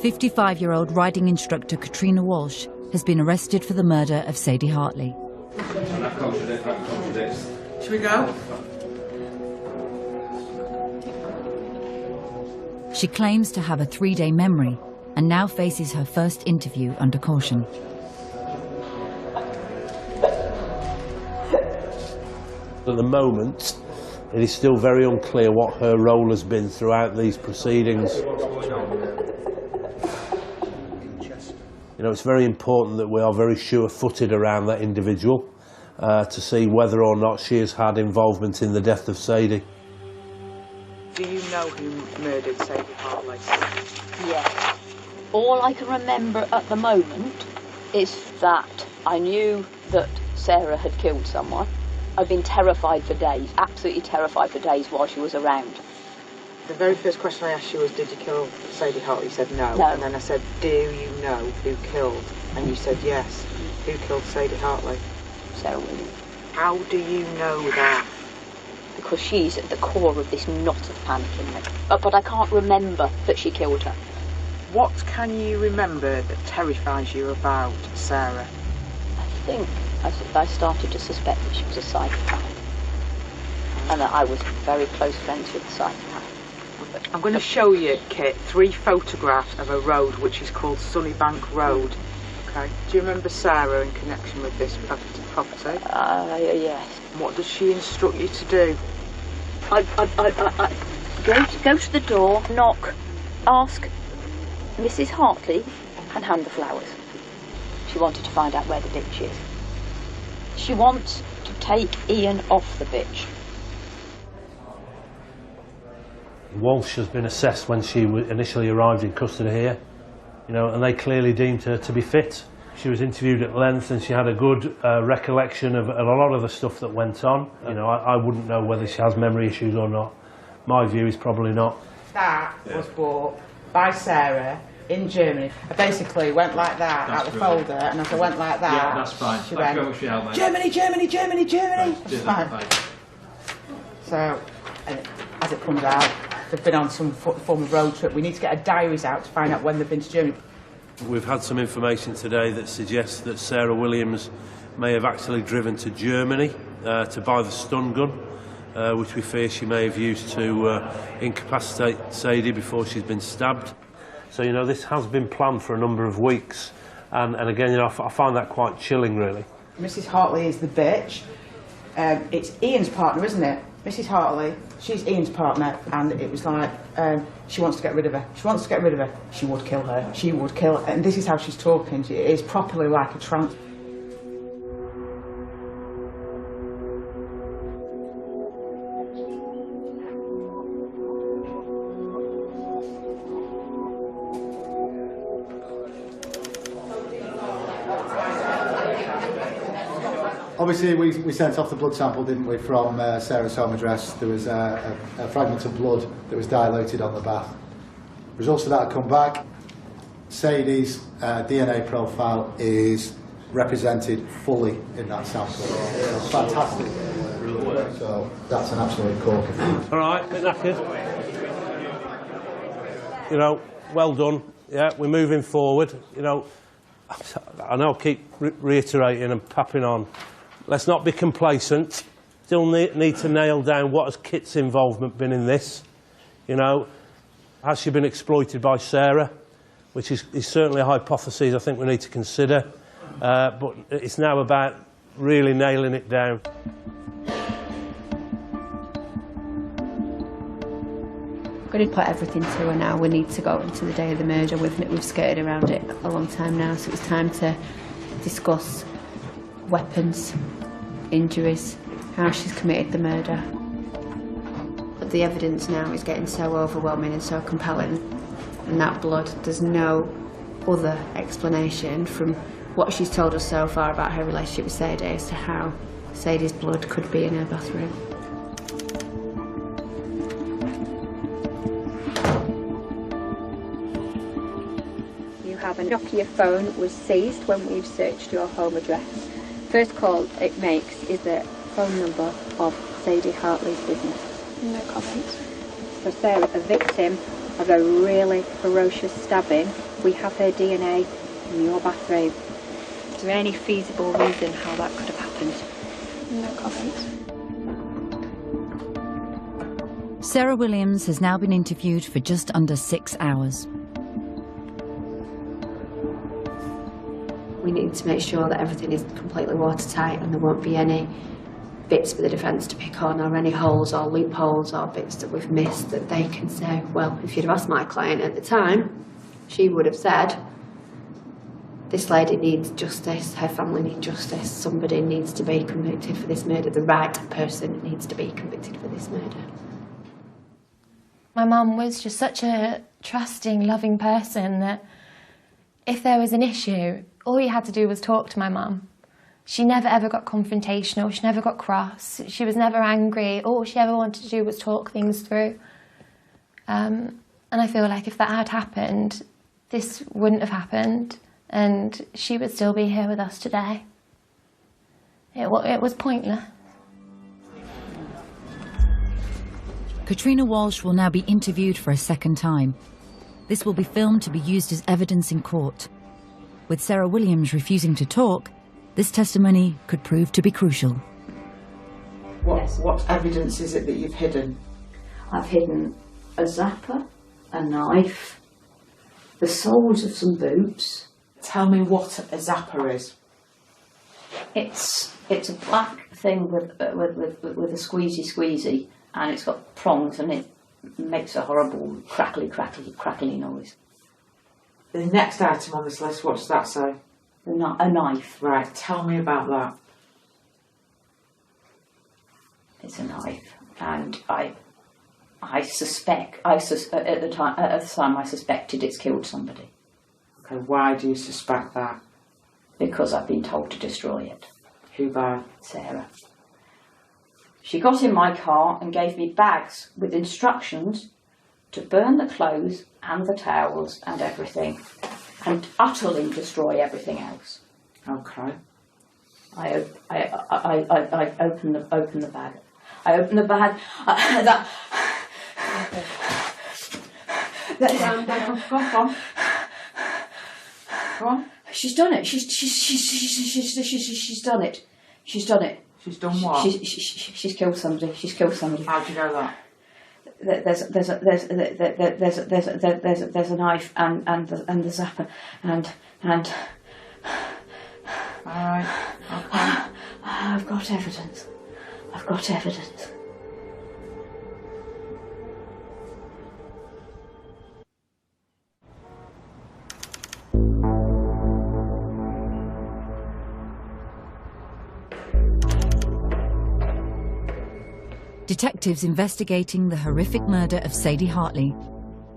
55-year-old riding instructor Katrina Walsh has been arrested for the murder of Sadie Hartley. Should we go? She claims to have a 3-day memory and now faces her first interview under caution. At the moment, it is still very unclear what her role has been throughout these proceedings. You know, it's very important that we are very sure-footed around that individual to see whether or not she has had involvement in the death of Sadie. Do you know who murdered Sadie Hartley? Yes. All I can remember at the moment is that I knew that Sarah had killed someone. I've been terrified for days, absolutely terrified for days while she was around. The very first question I asked you was, did you kill Sadie Hartley? You said no. And then I said, do you know who killed? And you said yes. Who killed Sadie Hartley? Sarah Williams. How do you know that? Because she's at the core of this knot of panic in me. But I can't remember that she killed her. What can you remember that terrifies you about Sarah? I think I started to suspect that she was a psychopath. And that I was very close friends with the psychopath. I'm going to show you, Kit, 3 photographs of a road which is called Sunnybank Road. Okay. Do you remember Sarah in connection with this property? Yes. What does she instruct you to do? I go to the door, knock, ask Mrs. Hartley and hand the flowers. She wanted to find out where the bitch is. She wants to take Ian off the bitch. Walsh has been assessed when she initially arrived in custody here, you know, and they clearly deemed her to be fit. She was interviewed at length and she had a good recollection of a lot of the stuff that went on. You know, I wouldn't know whether she has memory issues or not. My view is probably not. That was bought by Sarah in Germany. I basically went like that out the folder, and as I went like that, yeah, that's fine. She went, Germany, Germany, Germany, Germany. That's fine. So, as it comes out, they've been on some form of road trip. We need to get our diaries out to find out when they've been to Germany. We've had some information today that suggests that Sarah Williams may have actually driven to Germany to buy the stun gun, which we fear she may have used to incapacitate Sadie before she's been stabbed. So, you know, this has been planned for a number of weeks, and again, you know, I find that quite chilling, really. Mrs. Hartley is the bitch. It's Ian's partner, isn't it? Mrs. Hartley, she's Ian's partner, and it was like, she wants to get rid of her. She wants to get rid of her. She would kill her. She would kill her. And this is how she's talking. It is properly like a trance. Obviously, we sent off the blood sample, didn't we, from Sarah's home address. There was a fragment of blood that was diluted on the bath. Results of that come back. Sadie's DNA profile is represented fully in that sample. So fantastic. So that's an absolute corker. All right, bit knackered. You know, well done. Yeah, we're moving forward. You know, I know I keep reiterating and papping on. Let's not be complacent. Still need to nail down what has Kit's involvement been in this. You know, has she been exploited by Sarah? Which is certainly a hypothesis I think we need to consider. But it's now about really nailing it down. We're going to put everything to her now. We need to go into the day of the murder. We've skirted around it a long time now, so it's time to discuss weapons, injuries, how she's committed the murder. But the evidence now is getting so overwhelming and so compelling, and that blood, there's no other explanation from what she's told us so far about her relationship with Sadie as to how Sadie's blood could be in her bathroom. A Nokia phone was seized when we've searched your home address. First call it makes is the phone number of Sadie Hartley's business. No comments. So Sarah, a victim of a really ferocious stabbing We have her DNA in your bathroom. Is there any feasible reason how that could have happened? No comments. Sarah Williams has now been interviewed for just under 6 hours. We need to make sure that everything is completely watertight and there won't be any bits for the defence to pick on, or any holes or loopholes or bits that we've missed that they can say, well, if you'd have asked my client at the time, she would have said, this lady needs justice, her family needs justice, somebody needs to be convicted for this murder, the right person needs to be convicted for this murder. My mum was just such a trusting, loving person that if there was an issue, all you had to do was talk to my mum. She never ever got confrontational, she never got cross, she was never angry, all she ever wanted to do was talk things through. And I feel like if that had happened, this wouldn't have happened and she would still be here with us today. It was pointless. Katrina Walsh will now be interviewed for a second time. This will be filmed to be used as evidence in court. With Sarah Williams refusing to talk, this testimony could prove to be crucial. What evidence is it that you've hidden? I've hidden a zapper, a knife, the soles of some boots. Tell me what a zapper is. It's a black thing with a squeezy, and it's got prongs, and it makes a horrible crackly noise. The next item on this list, what does that say? A knife. Right, tell me about that. It's a knife, and I suspect, at the time I suspected it's killed somebody. Okay, why do you suspect that? Because I've been told to destroy it. Who by? Sarah. She got in my car and gave me bags with instructions to burn the clothes and the towels and everything, and utterly destroy everything else. Okay. I opened the bag. I opened the bag. Go on. She's done it. She's done it. She's done it. She's done what? She's killed somebody. She's killed somebody. How do you know that? There's a knife and the zapper and. All right. Okay. I've got evidence. I've got evidence. Detectives investigating the horrific murder of Sadie Hartley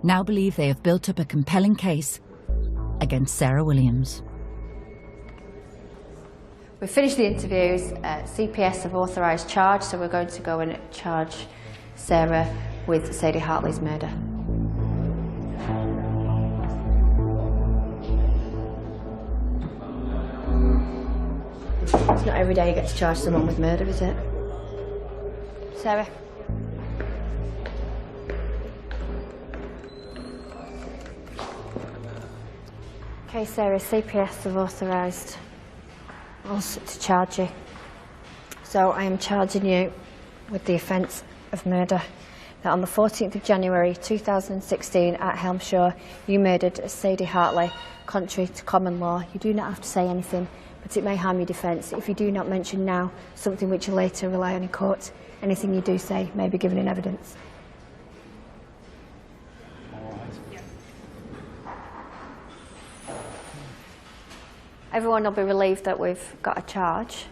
now believe they have built up a compelling case against Sarah Williams. We've finished the interviews. CPS have authorised charge, so we're going to go and charge Sarah with Sadie Hartley's murder. It's not every day you get to charge someone with murder, is it? Sarah. Okay, Sarah, CPS have authorised us to charge you. So I am charging you with the offence of murder. That on the 14th of January 2016 at Helmshire, you murdered Sadie Hartley, contrary to common law. You do not have to say anything, but it may harm your defence if you do not mention now something which you later rely on in court. Anything you do say may be given in evidence. Everyone will be relieved that we've got a charge,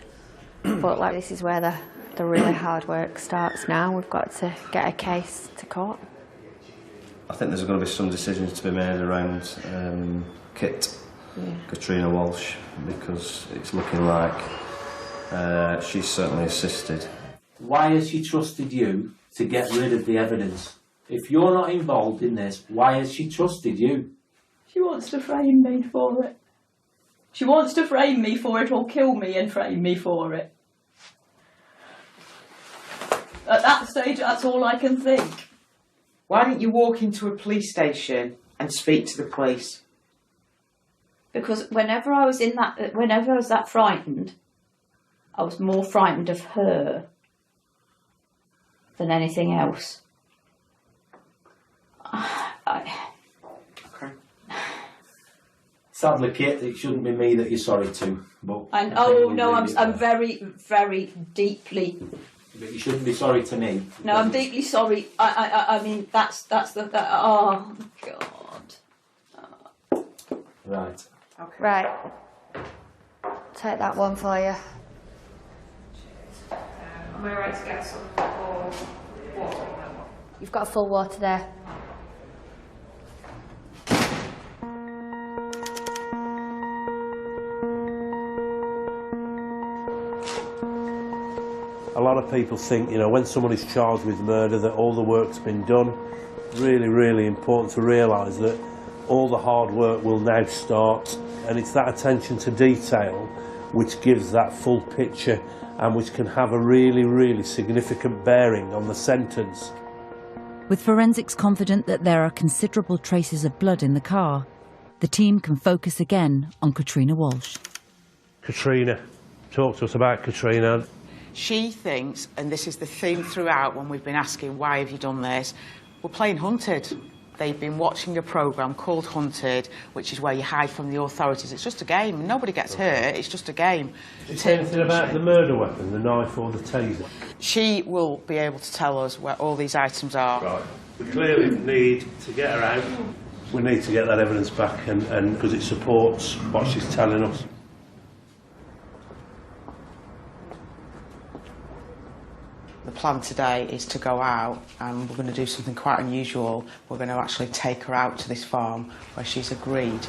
but like this is where the really hard work starts now. We've got to get a case to court. I think there's going to be some decisions to be made around Kit, Katrina Walsh, because it's looking like she's certainly assisted. Why has she trusted you to get rid of the evidence? If you're not involved in this, why has she trusted you? She wants to frame me for it. She wants to frame me for it or kill me and frame me for it. At that stage, that's all I can think. Why didn't you walk into a police station and speak to the police? Because whenever I was that frightened, I was more frightened of her than anything else. Okay. Sadly, Kate, it shouldn't be me that you're sorry to, but... And I'm very, very deeply... But you shouldn't be sorry to me. No, I'm deeply sorry. I mean, that's oh, God. Right. Okay. Right. Take that one for you. Am I right to get some more water? You've got a full water there. A lot of people think, you know, when somebody's charged with murder that all the work's been done. Really, really important to realise that all the hard work will now start, and it's that attention to detail which gives that full picture and which can have a really, really significant bearing on the sentence. With forensics confident that there are considerable traces of blood in the car, the team can focus again on Katrina Walsh. Katrina, talk to us about Katrina. She thinks, and this is the theme throughout when we've been asking, why have you done this? We're playing Hunted. They've been watching a programme called Hunted, which is where you hide from the authorities. It's just a game. Nobody gets hurt. It's just a game. Is there anything about the murder weapon, the knife or the taser? She will be able to tell us where all these items are. Right. We clearly need to get her out. We need to get that evidence back, and because it supports what she's telling us. The plan today is to go out and we're going to do something quite unusual. We're going to actually take her out to this farm where she's agreed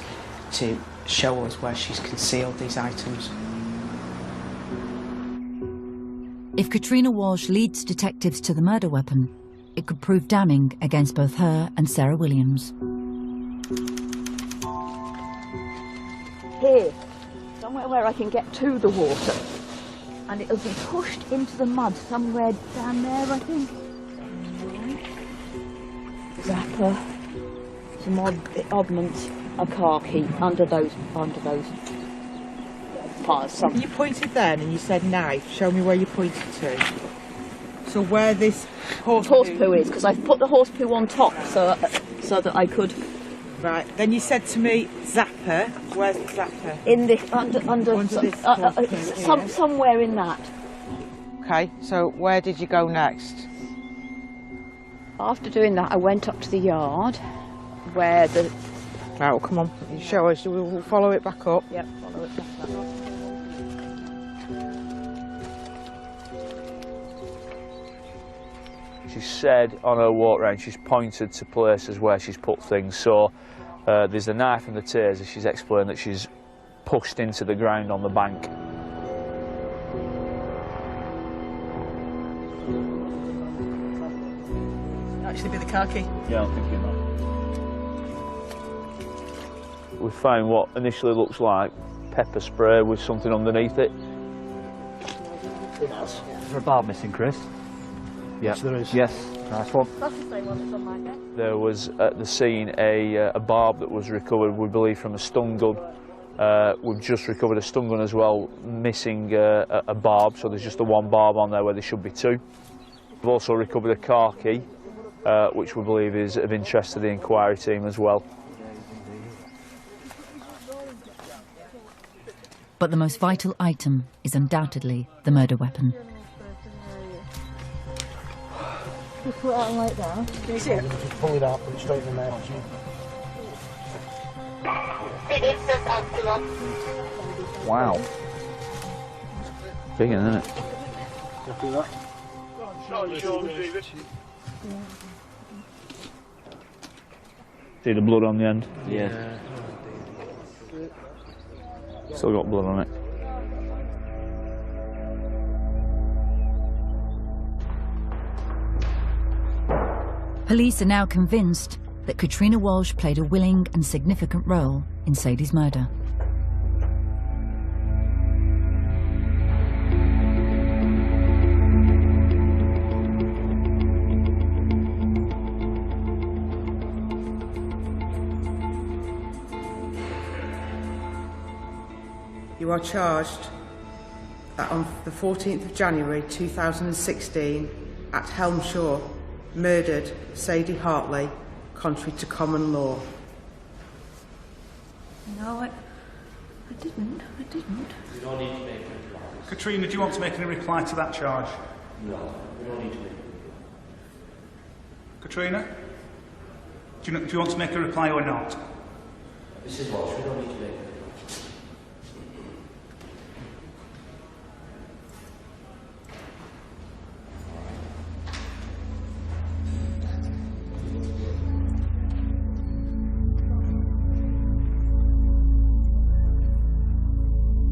to show us where she's concealed these items. If Katrina Walsh leads detectives to the murder weapon, it could prove damning against both her and Sarah Williams. Here, somewhere where I can get to the water. And it'll be pushed into the mud somewhere down there, I think. Zapper, some oddments, a car key under those piles. You pointed then and you said knife. Show me where you pointed to. So where this horse poo is, because I've put the horse poo on top so that I could. Right. Then you said to me, zapper. Where's the zapper? In this somewhere in that. Okay. So where did you go next? After doing that, I went up to the yard where the. Right. Well, come on. You show us. We'll follow it back up. Yep. Follow it back up. She said on her walk round she's pointed to places where she's put things, so there's the knife and the taser. She's explained that she's pushed into the ground on the bank. Actually be the car key? Yeah, I'm thinking that. We found what initially looks like pepper spray with something underneath it. Is there a barb missing, Chris? Yes, there is. Yes, nice one. That's the same one that's on my neck. There was at the scene a barb that was recovered, we believe, from a stun gun. We've just recovered a stun gun as well, missing a barb, so there's just the one barb on there where there should be two. We've also recovered a car key, which we believe is of interest to the inquiry team as well. But the most vital item is undoubtedly the murder weapon. Just put it out like that. Can you see it? Just pull it out, put it straight in there. Wow. Big, isn't it? Copy that. See the blood on the end? Yeah. Still got blood on it. Police are now convinced that Katrina Walsh played a willing and significant role in Sadie's murder. You are charged that on the 14th of January 2016 at Helmshaw murdered Sadie Hartley contrary to common law. No, I didn't. You don't need to make a reply. Katrina, do you want to make any reply to that charge? No, we don't need to make a reply. Katrina? Do you want to make a reply or not? Mrs. Walsh, we don't need to make a reply.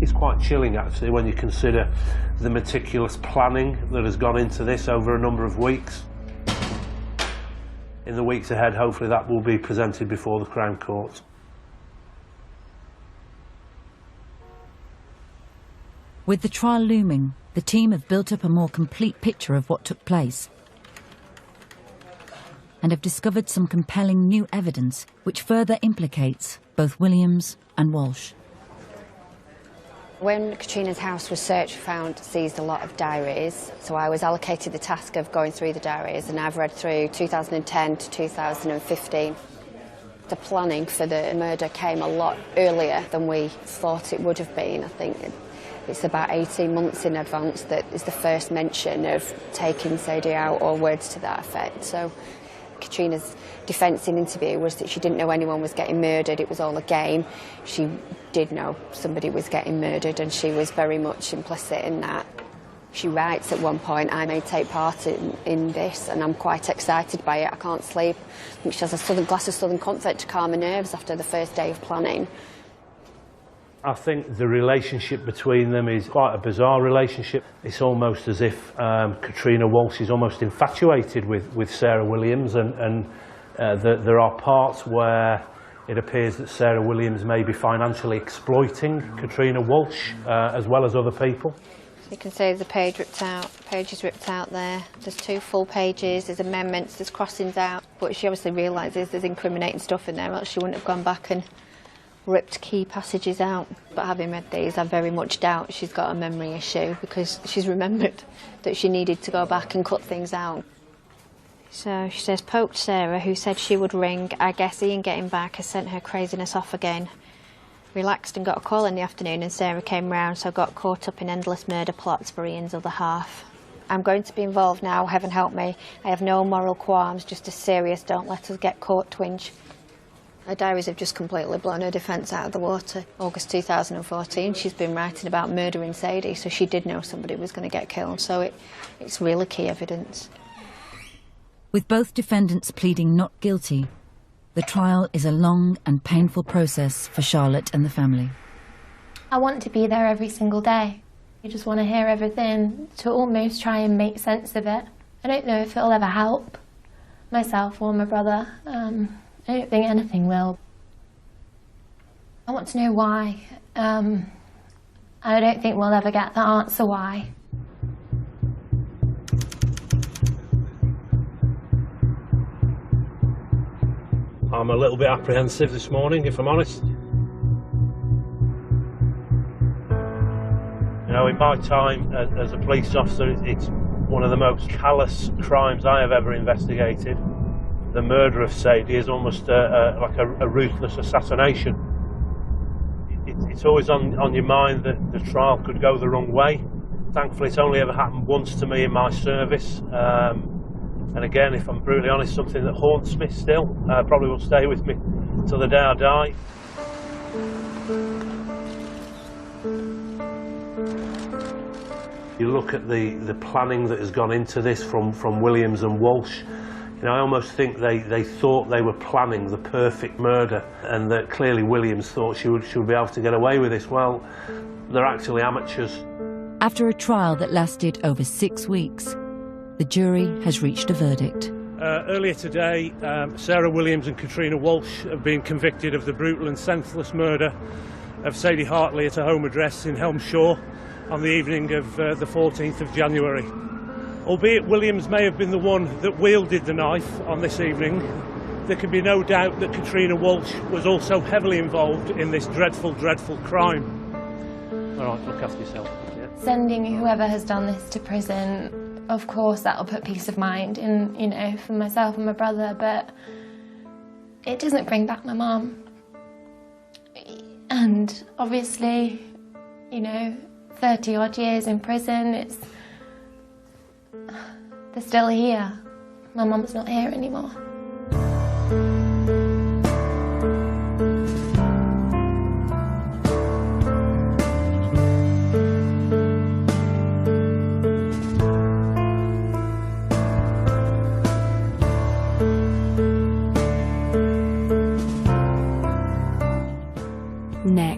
It's quite chilling actually when you consider the meticulous planning that has gone into this over a number of weeks. In the weeks ahead, hopefully that will be presented before the Crown Court. With the trial looming, the team have built up a more complete picture of what took place and have discovered some compelling new evidence which further implicates both Williams and Walsh. When Katrina's house was searched, seized a lot of diaries, so I was allocated the task of going through the diaries, and I've read through 2010 to 2015. The planning for the murder came a lot earlier than we thought it would have been. I think it's about 18 months in advance that is the first mention of taking Sadie out, or words to that effect. So Katrina's defence in interview was that she didn't know anyone was getting murdered, it was all a game. She did know somebody was getting murdered, and she was very much implicit in that. She writes at one point, I may take part in this, and I'm quite excited by it, I can't sleep. I think she has a glass of Southern Comfort to calm her nerves after the first day of planning. I think the relationship between them is quite a bizarre relationship. It's almost as if Katrina Walsh is almost infatuated with Sarah Williams, and there are parts where it appears that Sarah Williams may be financially exploiting Katrina Walsh as well as other people. You can see there's a page ripped out, pages ripped out there. There's 2 full pages, there's amendments, there's crossings out. But she obviously realises there's incriminating stuff in there, else she wouldn't have gone back and ripped key passages out. But having read these, I very much doubt she's got a memory issue, because she's remembered that she needed to go back and cut things out. So she says, poked Sarah, who said she would ring. I guess Ian getting back has sent her craziness off again. Relaxed and got a call in the afternoon, and Sarah came round, so got caught up in endless murder plots for Ian's other half. I'm going to be involved now, heaven help me. I have no moral qualms, just a serious don't let us get caught twinge. Her diaries have just completely blown her defence out of the water. August 2014, she's been writing about murdering Sadie, so she did know somebody was going to get killed, so it's really key evidence. With both defendants pleading not guilty, the trial is a long and painful process for Charlotte and the family. I want to be there every single day. You just want to hear everything, to almost try and make sense of it. I don't know if it'll ever help myself or my brother. I don't think anything will. I want to know why. I don't think we'll ever get the answer why. I'm a little bit apprehensive this morning, if I'm honest. You know, in my time as a police officer, it's one of the most callous crimes I have ever investigated. The murder of Sadie is almost like a ruthless assassination. It's always on your mind that the trial could go the wrong way. Thankfully, it's only ever happened once to me in my service. And again, if I'm brutally honest, something that haunts me still, probably will stay with me till the day I die. You look at the planning that has gone into this from Williams and Walsh. You know, I almost think they thought they were planning the perfect murder, and that clearly Williams thought she would be able to get away with this. Well, they're actually amateurs. After a trial that lasted over 6 weeks, the jury has reached a verdict. Earlier today, Sarah Williams and Katrina Walsh have been convicted of the brutal and senseless murder of Sadie Hartley at a home address in Helmshaw on the evening of the 14th of January. Albeit Williams may have been the one that wielded the knife on this evening, there can be no doubt that Katrina Walsh was also heavily involved in this dreadful, dreadful crime. All right, look after yourself. Yeah. Sending whoever has done this to prison, of course that'll put peace of mind in, you know, for myself and my brother, but it doesn't bring back my mum. And obviously, you know, 30 odd years in prison, they're still here. My mum's not here anymore.